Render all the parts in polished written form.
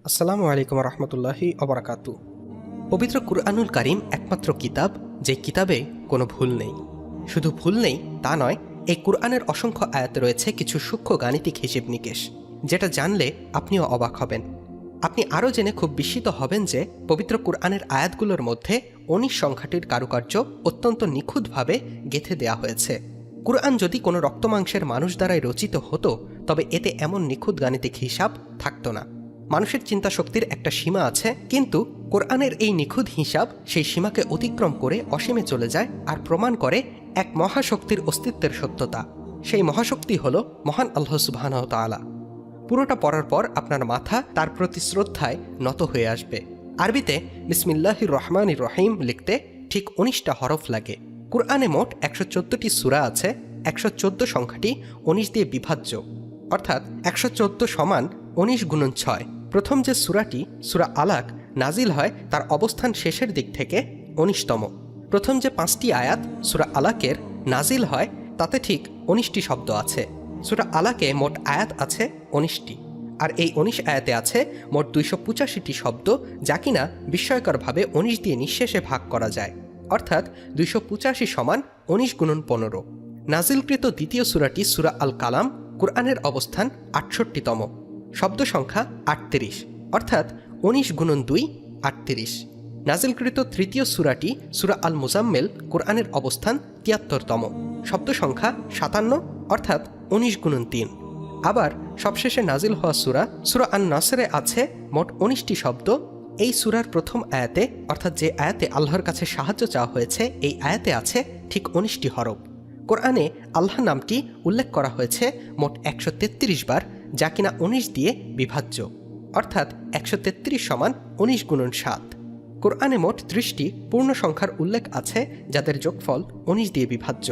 আসসালামু আলাইকুম রহমতুল্লাহি অবরাকাতু। পবিত্র কুরআনুল কারীম একমাত্র কিতাব যে কিতাবে কোনো ভুল নেই। শুধু ভুল নেই তা নয়, এই কুরআনের অসংখ্য আয়াতে রয়েছে কিছু সূক্ষ্ম গাণিতিক হিসেব নিকেশ, যেটা জানলে আপনিও অবাক হবেন। আপনি আরও জেনে খুব বিস্মিত হবেন যে পবিত্র কুরআনের আয়াতগুলোর মধ্যে ১৯ সংখ্যাটির কারুকার্য অত্যন্ত নিখুঁতভাবে গেঁথে দেয়া হয়েছে। কুরআন যদি কোনো রক্তমাংসের মানুষ দ্বারাই রচিত হতো, তবে এতে এমন নিখুঁত গাণিতিক হিসাব থাকতো না। মানুষের চিন্তা শক্তির একটা সীমা আছে, কিন্তু কোরআনের এই নিখুঁত হিসাব সেই সীমাকে অতিক্রম করে অসীমে চলে যায় আর প্রমাণ করে এক মহাশক্তির অস্তিত্বের সত্যতা। সেই মহাশক্তি হল মহান আল্লাহ সুবহানাহু ওয়া তাআলা। পুরোটা পড়ার পর আপনার মাথা তার প্রতি শ্রদ্ধায় নত হয়ে আসবে। আরবিতে বিসমিল্লাহির রহমানির রহিম লিখতে ঠিক ১৯টা হরফ লাগে। কুরআনে মোট ১১৪টি সূরা আছে। ১১৪ সংখ্যাটি ১৯ দিয়ে বিভাজ্য, অর্থাৎ ১১৪ সমান ১৯ গুণন ৬। প্রথম যে সূরাটি সূরা আলাক নাজিল হয় তার অবস্থান শেষের দিক থেকে ১৯তম। প্রথম যে ৫টি আয়াত সূরা আলাকের নাজিল হয় তাতে ঠিক ১৯টি শব্দ আছে। সূরা আলাকে মোট আয়াত আছে ১৯টি, আর এই ১৯ আয়াতে আছে মোট ২৮৫টি শব্দ, যা কিনা বিস্ময়করভাবে ১৯ দিয়ে নিঃশেষে ভাগ করা যায়, অর্থাৎ ২৮৫ সমান ১৯ গুণন ১৫। নাজিলকৃত দ্বিতীয় সূরাটি সূরা আল কালাম, কুরআনের অবস্থান ৬৮তম, শব্দ সংখ্যা ৩৮, অর্থাৎ ১৯ গুণন ২ ৩৮। নাজিলকৃত তৃতীয় সূরাটি সূরা আল মুজাম্মেল, কুরআনের অবস্থান ৭৩তম, শব্দ সংখ্যা ৫৭, অর্থাৎ ১৯ গুণন ৩। আবার সবশেষে নাজিল হওয়া সূরা আন নাসরে আছে মোট ১৯টি শব্দ। এই সূরার প্রথম আয়াতে, অর্থাৎ যে আয়াতে আল্লাহর কাছে সাহায্য চাওয়া হয়েছে, এই আয়াতে আছে ঠিক ১৯টি হরফ। কোরআনে আল্লাহ নামটি উল্লেখ করা হয়েছে মোট ১৩৩ বার, যা কিনা ১৯ দিয়ে বিভাজ্য, অর্থাৎ ১৩৩ সমান ১৯ গুণন ৭। কোরআনে মোট ৩০টি পূর্ণ সংখ্যার উল্লেখ আছে, যাদের যোগফল ১৯ দিয়ে বিভাজ্য।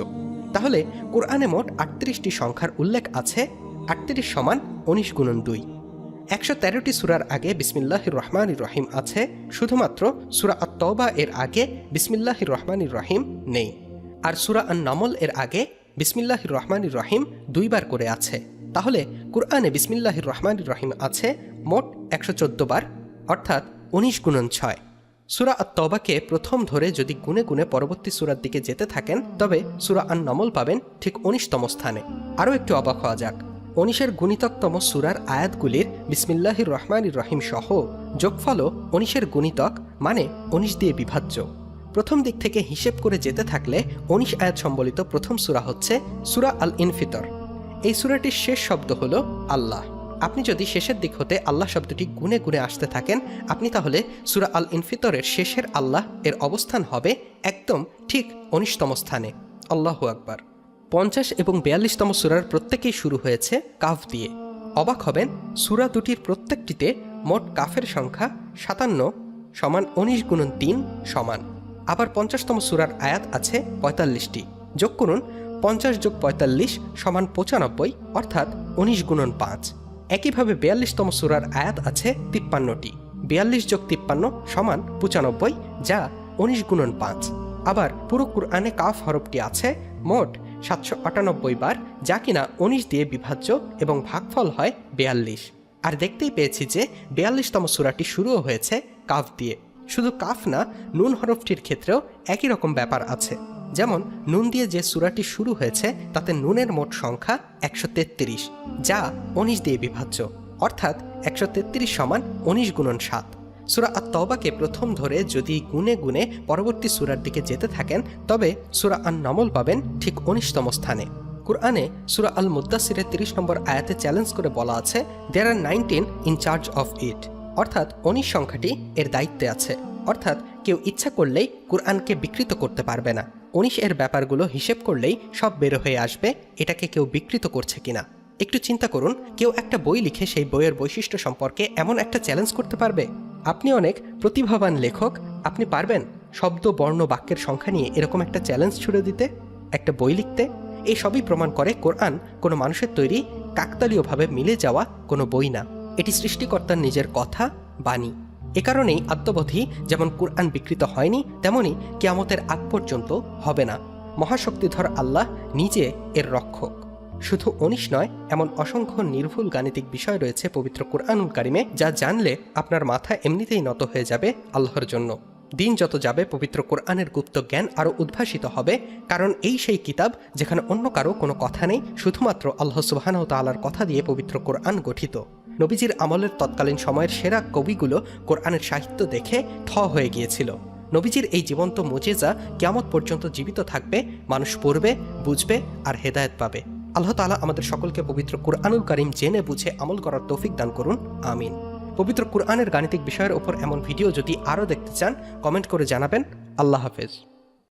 তাহলে কোরআনে মোট ৩৮টি সংখ্যার উল্লেখ আছে। ৩৮ সমান ১৯ গুণন ২। ১১৩টি সূরার আগে বিসমিল্লাহির রহমানির রহিম আছে, শুধুমাত্র সূরা আত-তাওবা এর আগে বিসমিল্লাহির রহমানির রহিম নেই। আর সূরা আন-নামল এর আগে বিসমিল্লাহির রহমানির রহিম ২ বার করে আছে। তাহলে কুরআনে বিসমিল্লাহির রহমানির রহিম আছে মোট ১১৪ বার, অর্থাৎ ১৯ গুণন ৬। সূরা আত-তাওবাকে প্রথম ধরে যদি গুনে গুনে পরবর্তী সূরার দিকে যেতে থাকেন, তবে সূরা আন-নামল পাবেন ঠিক ১৯তম স্থানে। আরও একটু অবাক হওয়া যাক, ১৯-এর গুণিতকতম সূরার আয়াতগুলির বিসমিল্লাহির রহমানির রহিম সহ যোগফলও ১৯-এর গুণিতক, মানে ১৯ দিয়ে বিভাজ্য। প্রথম দিক থেকে হিসেব করে যেতে থাকলে ১৯ আয়াত সম্বলিত প্রথম সূরা হচ্ছে সূরা আল ইনফিতর। এই সূরাটির শেষ শব্দ হল আল্লাহ। আপনি যদি শেষের দিক হতে আল্লাহ শব্দটি গুনে গুনে আসতে থাকেন, আপনি তাহলে সূরা আল ইনফিতরের শেষের আল্লাহ এর অবস্থান হবে একদম ঠিক ১৯তম স্থানে। আল্লাহু আকবার। ৫০ এবং ৪২তম সূরার প্রত্যেকেই শুরু হয়েছে কাফ দিয়ে। অবাক হবেন, সূরা দুটির প্রত্যেকটিতে মোট কাফের সংখ্যা ৫৭ সমান ১৯ গুণন ৩ সমান। আবার ৫০তম সূরার আয়াত আছে ৪৫টি। যোগ করুন, ৫০ যোগ ৪৫ সমান ৯৫, অর্থাৎ ১৯ গুণন ৫। একইভাবে ৪২তম সূরার আয়াত আছে ৫৩টি। ৪২ যোগ ৫৩ সমান ৯৫, যা ১৯ গুণন ৫। আবার পুরো কুরআনে কাফ হরফটি আছে মোট ৭৯৮ বার, যা কিনা ১৯ দিয়ে বিভাজ্য এবং ভাগফল হয় ৪২। আর দেখতেই পেয়েছি যে ৪২তম সূরাটি শুরুও হয়েছে কাফ দিয়ে। শুধু কাফ না, নুন হরফটির ক্ষেত্রেও একই রকম ব্যাপার আছে। যেমন নুন দিয়ে যে সূরাটি শুরু হয়েছে তাতে নুনের মোট সংখ্যা ১৩৩, যা ১৯ দিয়ে বিভাজ্য, অর্থাৎ ১৩৩ সমান ১৯ গুণন ৭। সূরা আত-তাওবাকে প্রথম ধরে যদি গুনে গুনে পরবর্তী সূরার দিকে যেতে থাকেন, তবে সূরা আন-নামল পাবেন ঠিক ১৯তম স্থানে। কুরআনে সূরা আল মুদ্দাসিরের ৩০ নম্বর আয়াতে চ্যালেঞ্জ করে বলা আছে, দেয়ার আর 19 ইন চার্জ অফ ইট, অর্থাৎ ১৯ সংখ্যাটি এর দায়িত্বে আছে। অর্থাৎ কেউ ইচ্ছা করলেই কুরআনকে বিকৃত করতে পারবে না। ১৯ এর ব্যাপারগুলো হিসেব করলেই সব বের হয়ে আসবে এটাকে কেউ বিকৃত করছে কিনা। একটু চিন্তা করুন, কেউ একটা বই লিখে সেই বইয়ের বৈশিষ্ট্য সম্পর্কে এমন একটা চ্যালেঞ্জ করতে পারবে? আপনি অনেক প্রতিভাবান লেখক, আপনি পারবেন শব্দ, বর্ণ, বাক্যের সংখ্যা নিয়ে এরকম একটা চ্যালেঞ্জ ছুড়ে দিতে, একটা বই লিখতে? এই সবই প্রমাণ করে কোরআন কোনো মানুষের তৈরি কাকতালীয়ভাবে মিলে যাওয়া কোনো বই না। এটি সৃষ্টিকর্তার নিজের কথা, বাণী। এ কারণেই আত্মবোধী যেমন কুরআন বিকৃত হয়নি, তেমনি কিয়ামতের আগ পর্যন্ত হবে না। মহাশক্তিধর আল্লাহ নিজে এর রক্ষক। শুধু 19 নয়, এমন অসংখ্য নির্ভুল গাণিতিক বিষয় রয়েছে পবিত্র কুরআনুল কারিমে, যা জানলে আপনার মাথা এমনিতেই নত হয়ে যাবে আল্লাহর জন্য। দিন যত যাবে পবিত্র কোরআনের গুপ্ত জ্ঞান আরও উদ্ভাসিত হবে, কারণ এই সেই কিতাব যেখানে অন্য কারো কোনো কথা নেই, শুধুমাত্র আল্লাহ সুবহানাহু ওয়া তাআলার কথা দিয়ে পবিত্র কোরআন গঠিত। নবীজির আমলের তৎকালীন সময়ের সেরা কবিগুলো কোরআনের সাহিত্য দেখে থ হয়ে গিয়েছিল। নবীজির এই জীবন্ত মুজিজা কিয়ামত পর্যন্ত জীবিত থাকবে, মানুষ পড়বে, বুঝবে আর হেদায়েত পাবে। আল্লাহ তাআলা আমাদের সকলকে পবিত্র কুরআনুল কারীম জেনে বুঝে আমল করার তৌফিক দান করুন, আমিন। পবিত্র কুরআনের গাণিতিক বিষয়ের ওপর এমন ভিডিও যদি আরও দেখতে চান, কমেন্ট করে জানাবেন। আল্লাহ হাফেজ।